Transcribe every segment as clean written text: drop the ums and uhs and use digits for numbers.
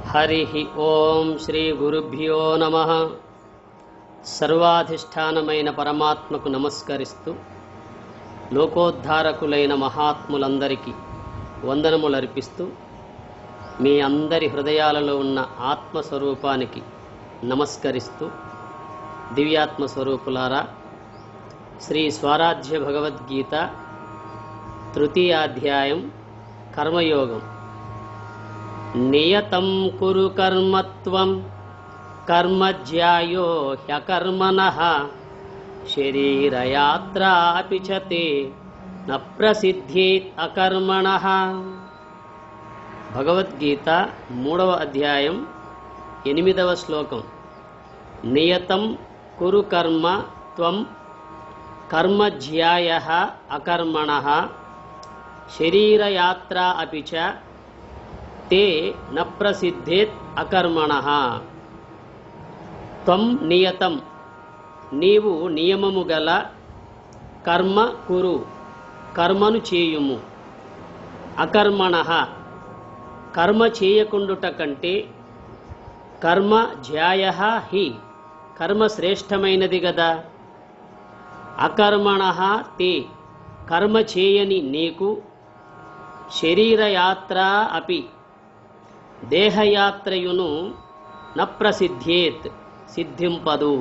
हरिः ओं श्री गुरुभ्यो नमः। సర్వాధిష్టానమైన పరమాత్మకు నమస్కరిస్తూ లోకోద్ధారకులైన మహాత్ములందరికీ వందనములు అర్పిస్తూ మీ అందరి హృదయాలలో ఉన్న ఆత్మస్వరూపానికి నమస్కరిస్తూ, దివ్యాత్మ స్వరూపులారా, శ్రీ స్వరాజ్య భగవద్గీత తృతీయాధ్యాయం కర్మయోగం. నియతం కురు కర్మత్వం కర్మజ్యాయో హ్యకర్మణః శరీరయాత్రాపి చ తే న ప్రసిద్ధ్యేత్ అకర్మణః. భగవద్గీత 3వ అధ్యాయం 8వ శ్లోకం. నియతం కురు కర్మ త్వం కర్మజ్యాయః అకర్మణః శరీరయాత్రా అపి చ తే న ప్రసిద్ధేత్ అకర్మణః. త్వం నియతం, నీవు నియమము గల, కర్మ కురు, కర్మను చేయుము, అకర్మణః, కర్మ చేయకుండుట కంటే, కర్మ జ్యాయః హి, కర్మ శ్రేష్టమైనది గదా. అకర్మణః తే, కర్మ చేయని నీకు, శరీరయాత్ర అపి, దేహయాత్రయును న ప్రసిద్ధేత్, సిద్ధింపదు.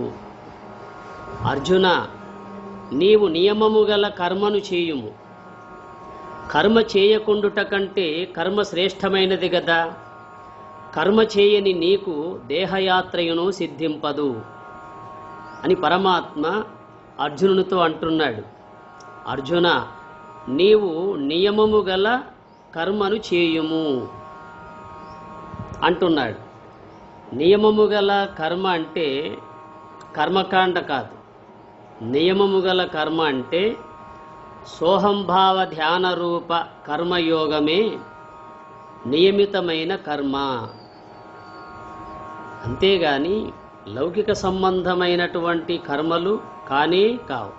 అర్జున, నీవు నియమము గల కర్మను చేయుము, కర్మ చేయకుండుట కంటే కర్మ శ్రేష్టమైనది గదా. కర్మ చేయని నీకు దేహయాత్రయును సిద్ధింపదు అని పరమాత్మ అర్జునునితో అంటున్నాడు. అర్జున, నీవు నియమము గల కర్మను చేయుము అంటున్నాడు. నియమము గల కర్మ అంటే కర్మకాండ కాదు. నియమము గల కర్మ అంటే సోహంభావ ధ్యాన రూప కర్మయోగమే నియమితమైన కర్మ. అంతేగాని లౌకిక సంబంధమైనటువంటి కర్మలు కానే కావు.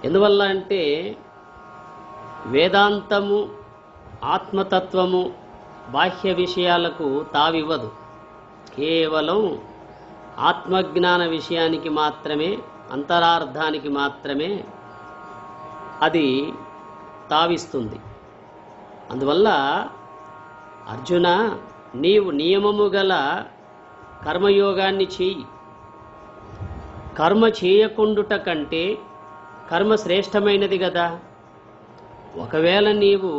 ఎందువల్ల అంటే వేదాంతము, ఆత్మతత్వము బాహ్య విషయాలకు తావివ్వదు. కేవలం ఆత్మజ్ఞాన విషయానికి మాత్రమే, అంతరార్థానికి మాత్రమే అది తావిస్తుంది. అందువల్ల అర్జున, నీవు నియమము గల కర్మయోగాన్ని చేయి. కర్మ చేయకుండుట కంటే కర్మ శ్రేష్టమైనది కదా. ఒకవేళ నీవు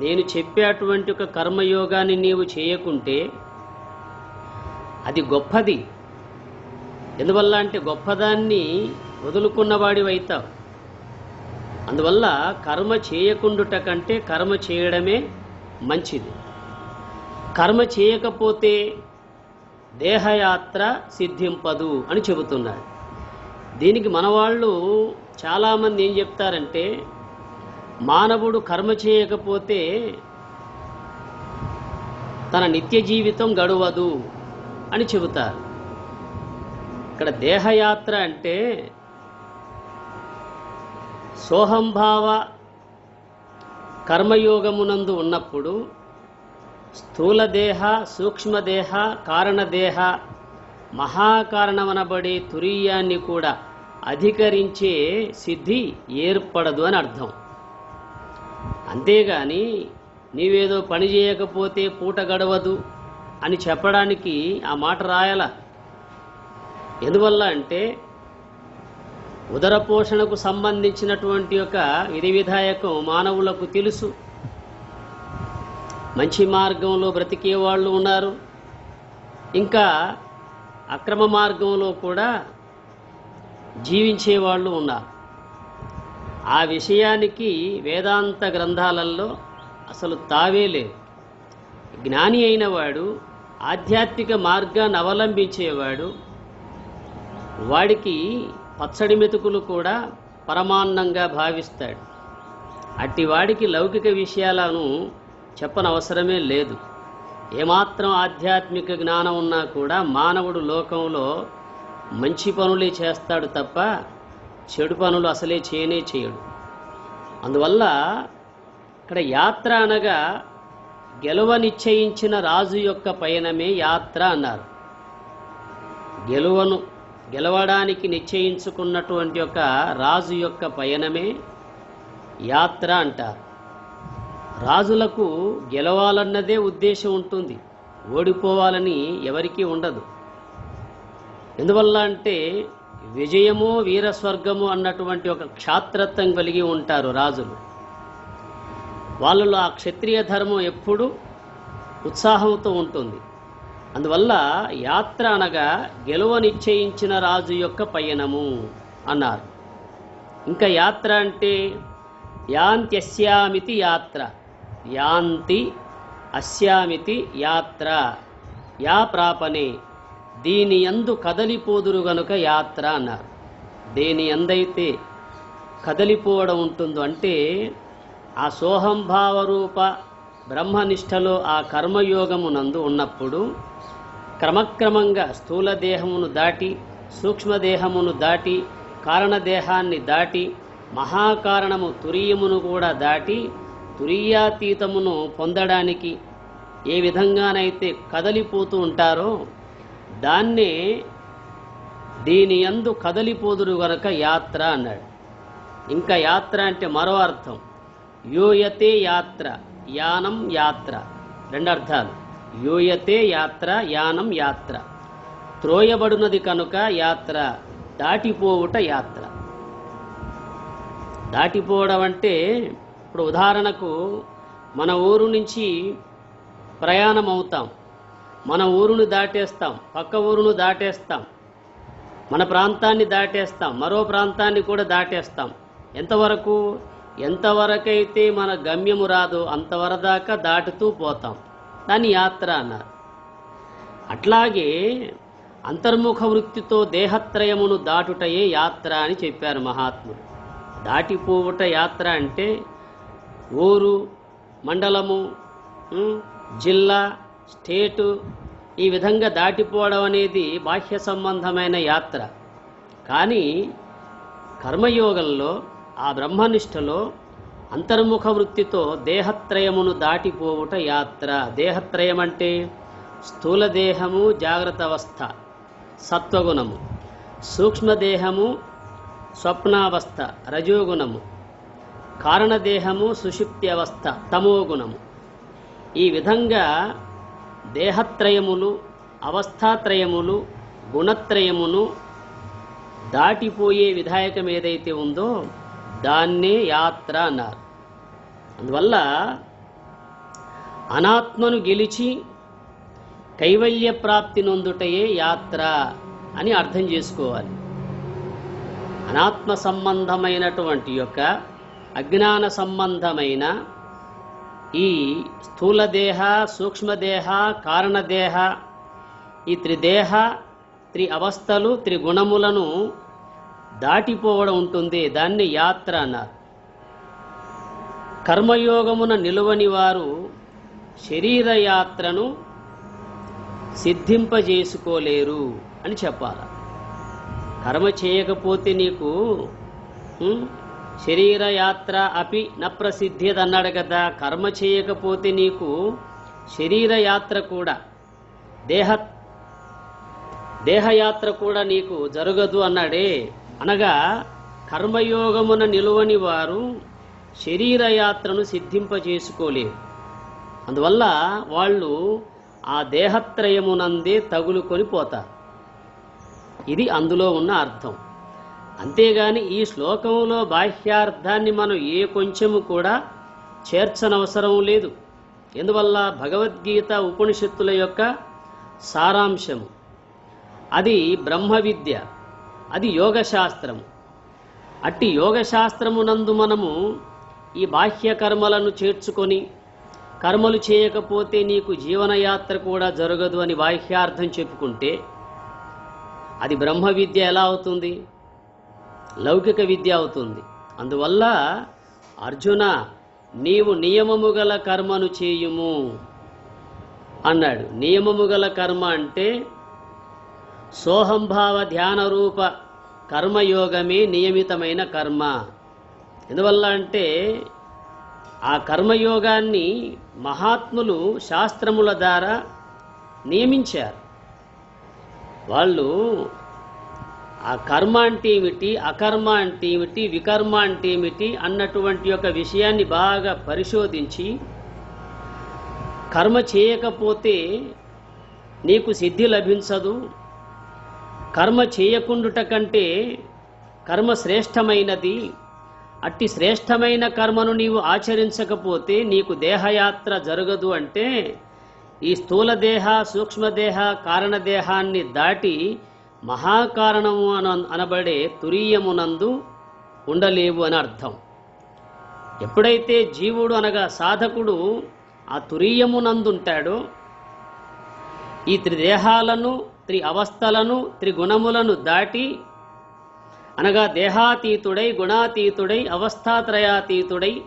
నేను చెప్పేటువంటి ఒక కర్మయోగాన్ని నీవు చేయకుంటే అది గొప్పది. ఎందువల్ల అంటే గొప్పదాన్ని వదులుకున్నవాడివైతావు. అందువల్ల కర్మ చేయకుండుట కంటే కర్మ చేయడమే మంచిది. కర్మ చేయకపోతే దేహయాత్ర సిద్ధింపదు అని చెబుతున్నాడు. దీనికి మనవాళ్ళు చాలామంది ఏం చెప్తారంటే, మానవుడు కర్మ చేయకపోతే తన నిత్య జీవితం గడవదు అని చెబుతారు. ఇక్కడ దేహయాత్ర అంటే సోహంభావ కర్మయోగమునందు ఉన్నప్పుడు స్థూలదేహ, సూక్ష్మదేహ, కారణదేహ, మహాకారణమనబడే తురీయాన్ని కూడా అధికరించే సిద్ధి ఏర్పడదు అని అర్థం. అంతేగాని నీవేదో పని చేయకపోతే పూట గడవదు అని చెప్పడానికి ఆ మాట రాయాల. ఎందువల్ల అంటే ఉదర పోషణకు సంబంధించినటువంటి ఒక విధి విధాయకం మానవులకు తెలుసు. మంచి మార్గంలో బ్రతికే వాళ్ళు ఉన్నారు, ఇంకా అక్రమ మార్గంలో కూడా జీవించే వాళ్ళు ఉన్నారు. ఆ విషయానికి వేదాంత గ్రంథాలలో అసలు తావే లేదు. జ్ఞాని అయిన వాడు, ఆధ్యాత్మిక మార్గాన్ని అవలంబించేవాడు, వాడికి పచ్చడి మెతుకులు కూడా పరమాన్నంగా భావిస్తాడు. అట్టి వాడికి లౌకిక విషయాలను చెప్పనవసరమే లేదు. ఏమాత్రం ఆధ్యాత్మిక జ్ఞానం ఉన్నా కూడా మానవుడు లోకంలో మంచి పనులే చేస్తాడు తప్ప చెడు పనులు అసలే చేయనే చేయడు. అందువల్ల ఇక్కడ యాత్ర అనగా గెలువ నిశ్చయించిన రాజు యొక్క పయనమే యాత్ర అన్నారు. గెలవడానికి నిశ్చయించుకున్నటువంటి ఒక రాజు యొక్క పయనమే యాత్ర అంటారు. రాజులకు గెలవాలన్నదే ఉద్దేశం ఉంటుంది, ఓడిపోవాలని ఎవరికీ ఉండదు. ఎందువల్ల అంటే విజయము వీరస్వర్గము అన్నటువంటి ఒక క్షాత్రత్వం కలిగి ఉంటారు రాజులు. వాళ్ళలో ఆ క్షత్రియ ధర్మం ఎప్పుడూ ఉత్సాహంతో ఉంటుంది. అందువల్ల యాత్ర అనగా గెలువ నిశ్చయించిన రాజు యొక్క పయనము అన్నారు. ఇంకా యాత్ర అంటే యాంత్యస్యామితి యాత్ర, యాంతి అస్యామితి యాత్ర, యా ప్రాపనే, దీని యందు కదలిపోదురు గనుక యాత్ర అన్నారు. దేని యందైతే కదలిపోవడం ఉంటుందో అంటే ఆ సోహంభావ రూప బ్రహ్మనిష్టలో ఆ కర్మయోగమునందు ఉన్నప్పుడు క్రమక్రమంగా స్థూల దేహమును దాటి, సూక్ష్మదేహమును దాటి, కారణదేహాన్ని దాటి, మహాకారణము తురీయమును కూడా దాటి తురీయాతీతమును పొందడానికి ఏ విధంగానైతే కదలిపోతూ ఉంటారో దాన్నే దీని యందు కదలిపోదురు గనక యాత్ర అన్నాడు. ఇంకా యాత్ర అంటే మరో అర్థం యూయతే యాత్ర, యానం యాత్ర, రెండు అర్థాలు. యూయతే యాత్ర, యానం యాత్ర, త్రోయబడినది కనుక యాత్ర, దాటిపోవుట యాత్ర. దాటిపోవడం అంటే ఇప్పుడు ఉదాహరణకు మన ఊరు నుంచి ప్రయాణం అవుతాం, మన ఊరును దాటేస్తాం, పక్క ఊరును దాటేస్తాం, మన ప్రాంతాన్ని దాటేస్తాం, మరో ప్రాంతాన్ని కూడా దాటేస్తాం. ఎంతవరకైతే మన గమ్యము రాదో అంతవరదాకా దాటుతూ పోతాం. దాన్ని యాత్ర అన్నారు. అట్లాగే అంతర్ముఖ వృత్తితో దేహత్రయమును దాటుటయే యాత్ర అని చెప్పారు మహాత్ముడు. దాటిపోవుట యాత్ర అంటే ఊరు, మండలము, జిల్లా, స్టేటు ఈ విధంగా దాటిపోవడం అనేది బాహ్య సంబంధమైన యాత్ర. కానీ కర్మయోగంలో ఆ బ్రహ్మనిష్టలో అంతర్ముఖ వృత్తితో దేహత్రయమును దాటిపోవుట యాత్ర. దేహత్రయం అంటే స్థూలదేహము జాగ్రత్త అవస్థ సత్వగుణము, సూక్ష్మదేహము స్వప్నావస్థ రజోగుణము, కారణదేహము సుషుప్తి అవస్థ తమోగుణము. ఈ విధంగా దేహత్రయములు, అవస్థాత్రయములు, గుణత్రయమును దాటిపోయే విధాయకం ఏదైతే ఉందో దాన్నే యాత్ర అన్నారు. అందువల్ల అనాత్మను గెలిచి కైవల్య ప్రాప్తి నొందుటయే యాత్ర అని అర్థం చేసుకోవాలి. అనాత్మ సంబంధమైనటువంటి యొక్క అజ్ఞాన సంబంధమైన ఈ స్థూలదేహ, సూక్ష్మదేహ, కారణదేహ ఈ త్రిదేహ, త్రి అవస్థలు, త్రిగుణములను దాటిపోవడం ఉంటుంది. దాన్ని యాత్ర అన్నారు. కర్మయోగమున నిలువని వారు శరీర యాత్రను సిద్ధింపజేసుకోలేరు అని చెప్పాలి. కర్మ చేయకపోతే నీకు శరీర యాత్ర అపి న ప్రసిద్ధ్యత అన్నాడు కదా. కర్మ చేయకపోతే నీకు శరీర యాత్ర కూడా, దేహయాత్ర కూడా నీకు జరగదు అన్నాడే. అనగా కర్మయోగమున నిలువని వారు శరీర యాత్రను సిద్ధింపజేసుకోలేరు. అందువల్ల వాళ్ళు ఆ దేహత్రయమునందే తగులుకొని పోతారు. ఇది అందులో ఉన్న అర్థం. అంతేగాని ఈ శ్లోకంలో బాహ్యార్థాన్ని మనం ఏ కొంచెము కూడా చేర్చనవసరం లేదు. ఎందువల్ల భగవద్గీత ఉపనిషత్తుల యొక్క సారాంశము అది బ్రహ్మ విద్య, అది యోగశాస్త్రము. అట్టి యోగశాస్త్రమునందు మనము ఈ బాహ్య కర్మలను చేర్చుకొని కర్మలు చేయకపోతే నీకు జీవనయాత్ర కూడా జరగదు అని బాహ్యార్థం చెప్పుకుంటే అది బ్రహ్మ విద్య ఎలా అవుతుంది? లౌకిక విద్య అవుతుంది. అందువల్ల అర్జున నీవు నియమము గల కర్మను చేయుము అన్నాడు. నియమము గల కర్మ అంటే సోహంభావ ధ్యాన రూప కర్మయోగమే నియమితమైన కర్మ. ఎందువల్ల అంటే ఆ కర్మయోగాన్ని మహాత్ములు శాస్త్రముల ద్వారా నియమించారు. వాళ్ళు ఆ కర్మ అంటే ఏమిటి, అకర్మ అంటే ఏమిటి, వికర్మ అంటే ఏమిటి అన్నటువంటి ఒక విషయాన్ని బాగా పరిశోధించి, కర్మ చేయకపోతే నీకు సిద్ధి లభించదు, కర్మ చేయకుండుట కంటే కర్మ శ్రేష్టమైనది, అట్టి శ్రేష్టమైన కర్మను నీవు ఆచరించకపోతే నీకు దేహయాత్ర జరగదు అంటే ఈ స్థూలదేహ సూక్ష్మదేహ కారణదేహాన్ని దాటి మహాకారణము అనబడే తురీయమునందు ఉండలేవు అని అర్థం. ఎప్పుడైతే జీవుడు అనగా సాధకుడు ఆ తురీయమునందుంటాడో ఈ త్రిదేహాలను, అవస్థలను, త్రిగుణములను దాటి అనగా దేహాతీతుడై, గుణాతీతుడై, అవస్థాత్రయాతీతుడై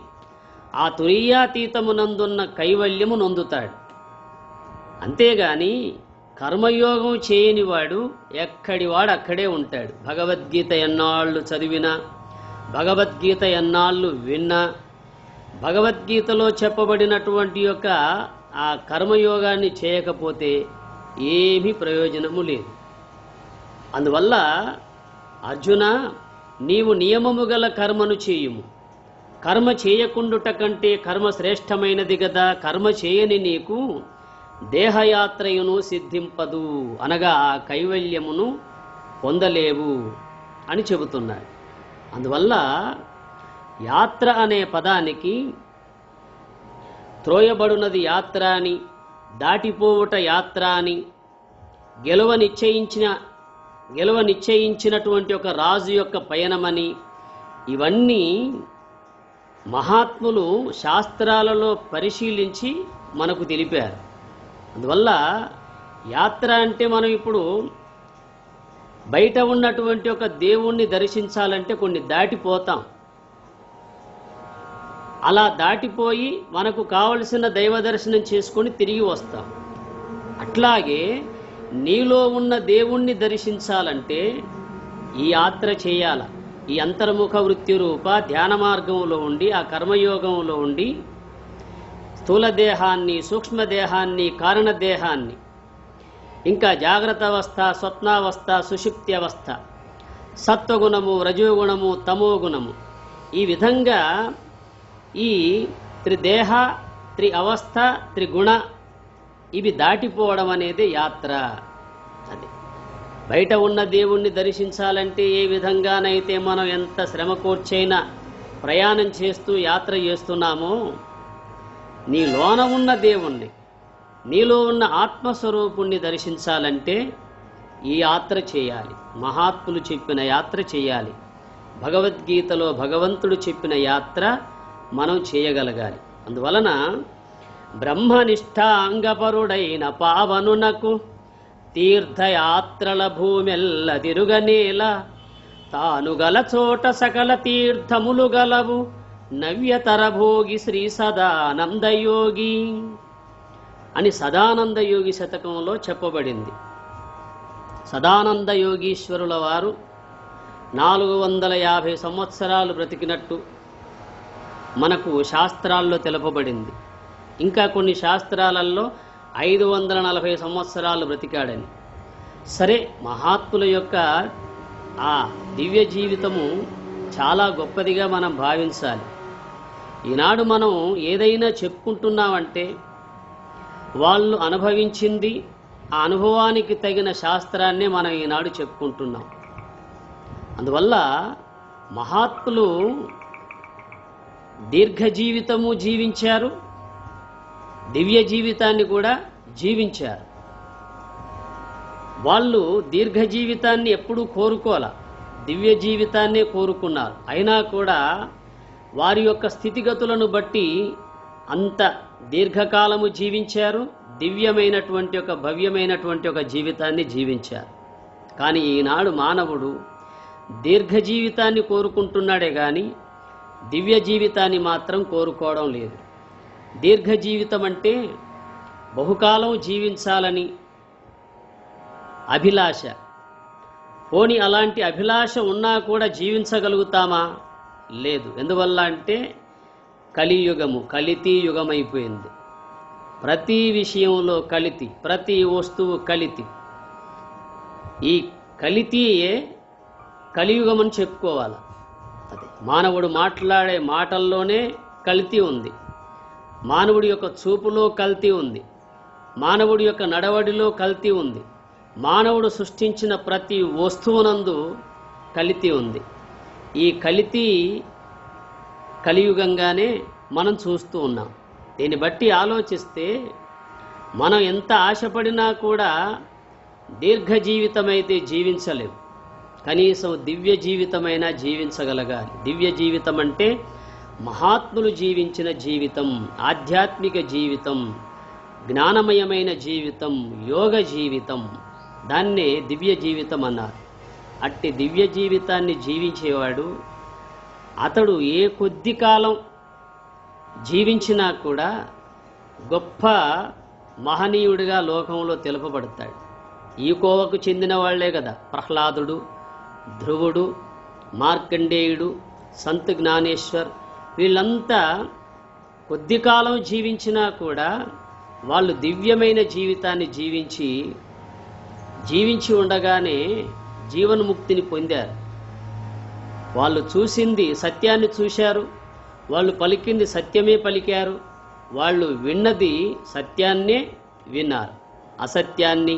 ఆ తురీయాతీతమునందున్న కైవల్యము నొందుతాడు. అంతేగాని కర్మయోగం చేయనివాడు ఎక్కడివాడు అక్కడే ఉంటాడు. భగవద్గీత ఎన్నాళ్ళు చదివినా, భగవద్గీత ఎన్నాళ్ళు విన్నా, భగవద్గీతలో చెప్పబడినటువంటి యొక్క ఆ కర్మయోగాన్ని చేయకపోతే ఏమీ ప్రయోజనము లేదు. అందువల్ల అర్జున, నీవు నియమము గల కర్మను చేయుము. కర్మ చేయకుండుట కంటే కర్మ శ్రేష్టమైనది గదా. కర్మ చేయని నీకు దేహయాత్రయును సిద్ధింపదు, అనగా ఆ కైవల్యమును పొందలేవు అని చెబుతున్నాడు. అందువల్ల యాత్ర అనే పదానికి త్రోయబడునది యాత్ర అని, దాటిపోవుట యాత్ర అని, గెలువ నిశ్చయించినటువంటి ఒక రాజు యొక్క పయనమని, ఇవన్నీ మహాత్ములు శాస్త్రాలలో పరిశీలించి మనకు తెలిపారు. అందువల్ల యాత్ర అంటే మనం ఇప్పుడు బయట ఉన్నటువంటి ఒక దేవుణ్ణి దర్శించాలంటే కొన్ని దాటిపోతాం. అలా దాటిపోయి మనకు కావలసిన దైవ దర్శనం చేసుకొని తిరిగి వస్తాం. అట్లాగే నీలో ఉన్న దేవుణ్ణి దర్శించాలంటే ఈ యాత్ర చేయాల. ఈ అంతర్ముఖ వృత్తి రూప ధ్యాన మార్గంలో ఉండి, ఆ కర్మయోగంలో ఉండి స్థూలదేహాన్ని, సూక్ష్మదేహాన్ని, కారణదేహాన్ని, ఇంకా జాగ్రత్త అవస్థ, స్వప్నావస్థ, సుషుప్తి అవస్థ, సత్వగుణము, రజోగుణము, తమోగుణము, ఈ విధంగా ఈ త్రిదేహ, అవస్థ, త్రిగుణ ఇవి దాటిపోవడం అనేది యాత్ర. అది బయట ఉన్న దేవుణ్ణి దర్శించాలంటే ఏ విధంగానైతే మనం ఎంత శ్రమ కూర్చైనా ప్రయాణం చేస్తూ యాత్ర చేస్తున్నామో, నీలోన ఉన్న దేవుణ్ణి, నీలో ఉన్న ఆత్మస్వరూపుణ్ణి దర్శించాలంటే ఈ యాత్ర చేయాలి. మహాత్ములు చెప్పిన యాత్ర చేయాలి. భగవద్గీతలో భగవంతుడు చెప్పిన యాత్ర మనం చేయగలగాలి. అందువలన బ్రహ్మనిష్టాంగపరుడైన పావనునకు తీర్థయాత్రల భూమెల్ల తిరుగనేల, తాను గల చోట సకల తీర్థములు గలవు, నవ్యతర భోగి శ్రీ సదానందయోగి అని సదానందయోగి శతకంలో చెప్పబడింది. సదానంద యోగీశ్వరుల వారు 450 సంవత్సరాలు బ్రతికినట్టు మనకు శాస్త్రాల్లో తెలుపబడింది. ఇంకా కొన్ని శాస్త్రాలలో 540 సంవత్సరాలు బ్రతికాడని. సరే, మహాత్ముల యొక్క ఆ దివ్య జీవితము చాలా గొప్పదిగా మనం భావించాలి. ఈనాడు మనం ఏదైనా చెప్పుకుంటున్నామంటే వాళ్ళు అనుభవించింది, ఆ అనుభవానికి తగిన శాస్త్రాన్నే మనం ఈనాడు చెప్పుకుంటున్నాం. అందువల్ల మహాత్ములు దీర్ఘ జీవితము జీవించారు, దివ్య జీవితాన్ని కూడా జీవించారు. వాళ్ళు దీర్ఘ జీవితాన్ని ఎప్పుడూ కోరుకోలే, దివ్య జీవితాన్నే కోరుకున్నారు. అయినా కూడా వారి యొక్క స్థితిగతులను బట్టి అంత దీర్ఘకాలము జీవించారు, దివ్యమైనటువంటి ఒక భవ్యమైనటువంటి ఒక జీవితాన్ని జీవించారు. కానీ ఈనాడు మానవుడు దీర్ఘ జీవితాన్ని కోరుకుంటున్నాడే కానీ దివ్య జీవితాన్ని మాత్రం కోరుకోవడం లేదు. దీర్ఘ జీవితం అంటే బహుకాలం జీవించాలని అభిలాష. పోనీ అలాంటి అభిలాష ఉన్నా కూడా జీవించగలుగుతామా? లేదు. ఎందువల్ల అంటే కలియుగము కలితీ యుగమైపోయింది. ప్రతి విషయంలో కలితి, ప్రతి వస్తువు కలితి. ఈ కలితీయే కలియుగం అని చెప్పుకోవాలి. అదే మానవుడు మాట్లాడే మాటల్లోనే కల్తీ ఉంది, మానవుడి యొక్క చూపులో కల్తీ ఉంది, మానవుడి యొక్క నడవడిలో కల్తీ ఉంది, మానవుడు సృష్టించిన ప్రతి వస్తువునందు కల్తీ ఉంది. ఈ కల్తీ కలియుగంగానే మనం చూస్తూ ఉన్నాం. దీన్ని బట్టి ఆలోచిస్తే మనం ఎంత ఆశపడినా కూడా దీర్ఘ జీవితమైతే జీవించలేం, కనీసం దివ్య జీవితమైనా జీవించగలగాలి. దివ్య జీవితం అంటే మహాత్ములు జీవించిన జీవితం, ఆధ్యాత్మిక జీవితం, జ్ఞానమయమైన జీవితం, యోగ జీవితం, దాన్నే దివ్య జీవితం అన్నారు. అట్టి దివ్య జీవితాన్ని జీవించేవాడు అతడు ఏ కొద్ది కాలం జీవించినా కూడా గొప్ప మహనీయుడిగా లోకంలో తెలుపబడతాడు. ఈ కోవకు చెందిన వాళ్లే కదా ప్రహ్లాదుడు, ధ్రువుడు, మార్కండేయుడు, సంత్ జ్ఞానేశ్వర్. వీళ్ళంతా కొద్ది కాలం జీవించినా కూడా వాళ్ళు దివ్యమైన జీవితాన్ని జీవించి ఉండగానే జీవన్ముక్తిని పొందారు. వాళ్ళు చూసింది సత్యాన్ని చూశారు, వాళ్ళు పలికింది సత్యమే పలికారు, వాళ్ళు విన్నది సత్యాన్నే విన్నారు, అసత్యాన్ని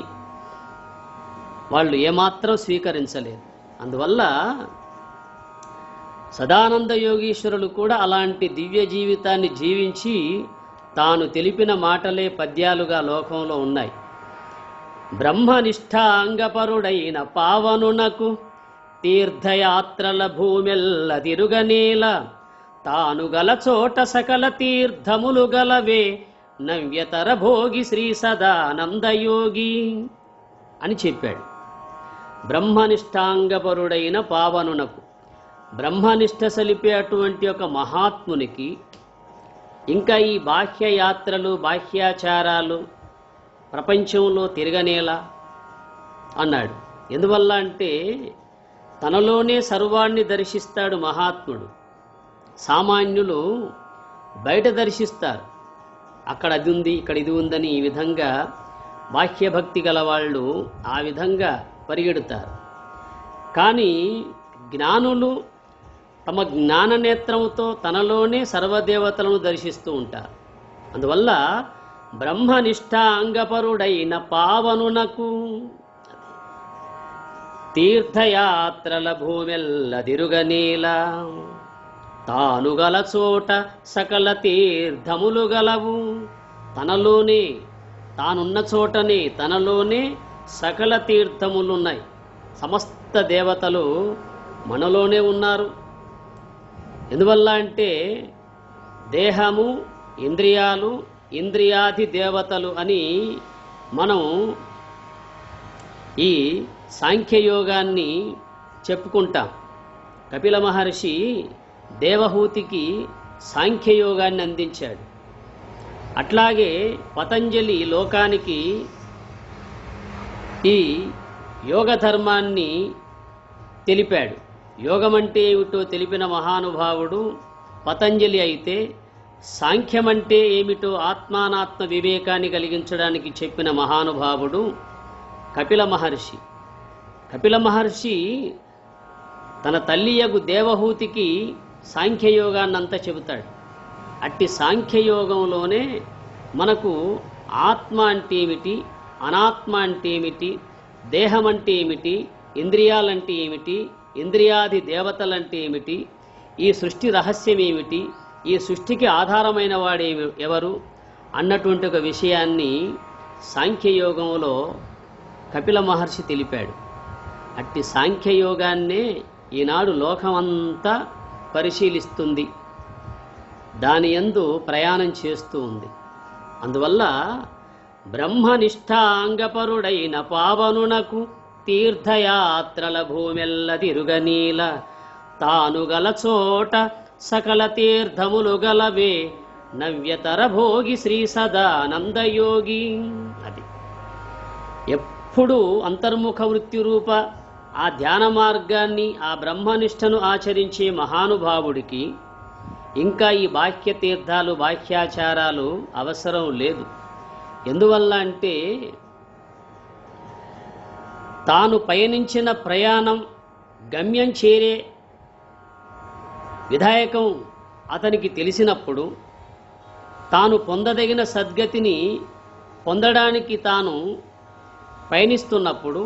వాళ్ళు ఏమాత్రం స్వీకరించలేదు. అందువల్ల సదానంద యోగీశ్వరులు కూడా అలాంటి దివ్య జీవితాన్ని జీవించి తాను తెలిపిన మాటలే పద్యాలుగా లోకంలో ఉన్నాయి. బ్రహ్మనిష్టాంగపరుడైన పావనునకు తీర్థయాత్రల భూమెల్ల తిరుగనేల తాను గల చోట సకల తీర్థములు గలవే నవ్యతర భోగి శ్రీ సదానందయోగి అని చెప్పాడు. బ్రహ్మనిష్టాంగపరుడైన పావనునకు, బ్రహ్మనిష్ట సలిపే అటువంటి ఒక మహాత్మునికి ఇంకా ఈ బాహ్య యాత్రలు, బాహ్యాచారాలు ప్రపంచంలో తిరగనేలా అన్నాడు. ఎందువల్ల అంటే తనలోనే సర్వాన్ని దర్శిస్తాడు మహాత్ముడు. సామాన్యులు బయట దర్శిస్తారు, అక్కడ అది ఉంది, ఇక్కడ ఇది ఉందని. ఈ విధంగా బాహ్యభక్తి గల వాళ్ళు ఆ విధంగా పరిగెడుతారు. కానీ జ్ఞానులు తమ జ్ఞాననేత్రంతో తనలోనే సర్వదేవతలను దర్శిస్తూ ఉంటారు. అందువల్ల బ్రహ్మనిష్టాంగపరుడైన పావనునకు తీర్థయాత్రల భూమెల్ల తిరుగనేల తాను గల చోట సకల తీర్థములు గలవు. తనలోనే, తానున్న చోటనే, తనలోనే సకల తీర్థములున్నాయి. సమస్త దేవతలు మనలోనే ఉన్నారు. ఎందువల్ల అంటే దేహము, ఇంద్రియాలు, ఇంద్రియాది దేవతలు అని మనం ఈ సాంఖ్యయోగాన్ని చెప్పుకుంటాం. కపిల మహర్షి దేవహూతికి సాంఖ్యయోగాన్ని అందించాడు. అట్లాగే పతంజలి లోకానికి ఈ యోగ ధర్మాన్ని తెలిపాడు. యోగమంటే ఏమిటో తెలిపిన మహానుభావుడు పతంజలి అయితే, సాంఖ్యమంటే ఏమిటో ఆత్మానాత్మ వివేకాన్ని కలిగించడానికి చెప్పిన మహానుభావుడు కపిల మహర్షి. కపిల మహర్షి తన తల్లియగు దేవహూతికి సాంఖ్యయోగాన్నంతా చెబుతాడు. అట్టి సాంఖ్యయోగంలోనే మనకు ఆత్మ అంటే ఏమిటి, అనాత్మ అంటే ఏమిటి, దేహం అంటే ఏమిటి, ఇంద్రియాలంటే ఏమిటి, ఇంద్రియాది దేవతలంటే ఏమిటి, ఈ సృష్టి రహస్యం ఏమిటి, ఈ సృష్టికి ఆధారమైన వాడు ఎవరు అన్నటువంటి ఒక విషయాన్ని సాంఖ్యయోగంలో కపిల మహర్షి తెలిపాడు. అట్టి సాంఖ్యయోగాన్నే ఈనాడు లోకమంతా పరిశీలిస్తుంది, దాని యందు ప్రయాణం చేస్తూ ఉంది. అందువల్ల బ్రహ్మనిష్టాంగపరుడైన పావనునకు తీర్థయాత్రల భూమెల్ల తిరుగనీల తాను గల చోట సకల తీర్థములు గలవే నవ్యతర భోగి శ్రీ సదానందయోగి. అది ఎప్పుడు అంతర్ముఖ వృత్తి రూప ఆ ధ్యాన మార్గాన్ని, ఆ బ్రహ్మనిష్టను ఆచరించే మహానుభావుడికి ఇంకా ఈ బాహ్య తీర్థాలు బాహ్యాచారాలు అవసరం లేదు. ఎందువల్ల అంటే తాను పయనించిన ప్రయాణం గమ్యం చేరే విధాయకం అతనికి తెలిసినప్పుడు, తాను పొందదగిన సద్గతిని పొందడానికి తాను పయనిస్తున్నప్పుడు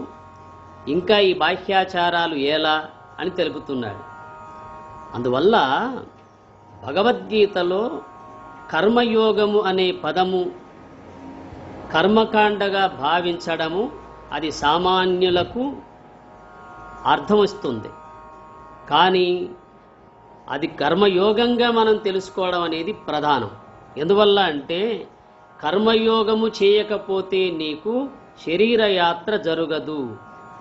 ఇంకా ఈ బాహ్యాచారాలు ఎలా అని తెలుపుతున్నాడు. అందువల్ల భగవద్గీతలో కర్మయోగము అనే పదము కర్మకాండగా భావించడము అది సామాన్యులకు అర్థమిస్తుంది. కానీ అది కర్మయోగంగా మనం తెలుసుకోవడం అనేది ప్రధానం. ఎందువల్ల అంటే కర్మయోగము చేయకపోతే నీకు శరీర యాత్ర జరుగదు,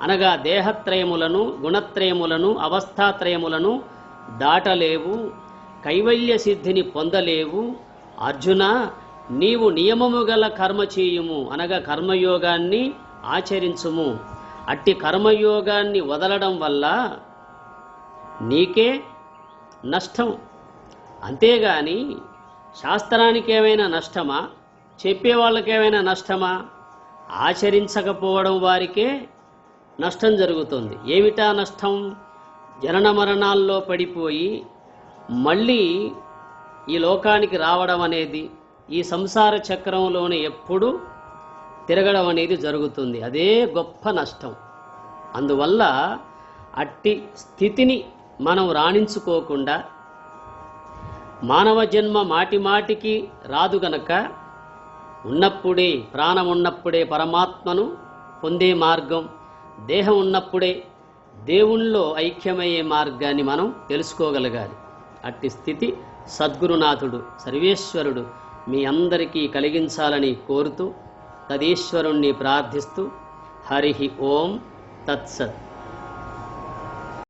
అనగా దేహత్రయములను, గుణత్రయములను, అవస్థాత్రయములను దాటలేవు, కైవల్య సిద్ధిని పొందలేవు. అర్జున, నీవు నియమము గల కర్మ చేయుము, అనగా కర్మయోగాన్ని ఆచరించుము. అట్టి కర్మయోగాన్ని వదలడం వల్ల నీకే నష్టం. అంతేగాని శాస్త్రానికి ఏమైనా నష్టమా, చెప్పేవాళ్ళకి ఏమైనా నష్టమా? ఆచరించకపోవడం వారికే నష్టం జరుగుతుంది. ఏమిటా నష్టం? జనన మరణాల్లో పడిపోయి మళ్ళీ ఈ లోకానికి రావడం అనేది, ఈ సంసార చక్రంలోనే ఎప్పుడూ తిరగడం అనేది జరుగుతుంది. అదే గొప్ప నష్టం. అందువల్ల అట్టి స్థితిని మనం రాణించుకోకుండా, మానవ జన్మ మాటి మాటికి రాదు గనక ఉన్నప్పుడే, ప్రాణం ఉన్నప్పుడే పరమాత్మను పొందే మార్గం, దేహం ఉన్నప్పుడే దేవుణ్ణిలో ఐక్యమయ్యే మార్గాన్ని మనం తెలుసుకోగలగాలి. అట్టి స్థితి సద్గురునాథుడు సర్వేశ్వరుడు మీ అందరికీ కలిగించాలని కోరుతూ, తదీశ్వరుణ్ణి ప్రార్థిస్తూ, హరి ఓం తత్సత్.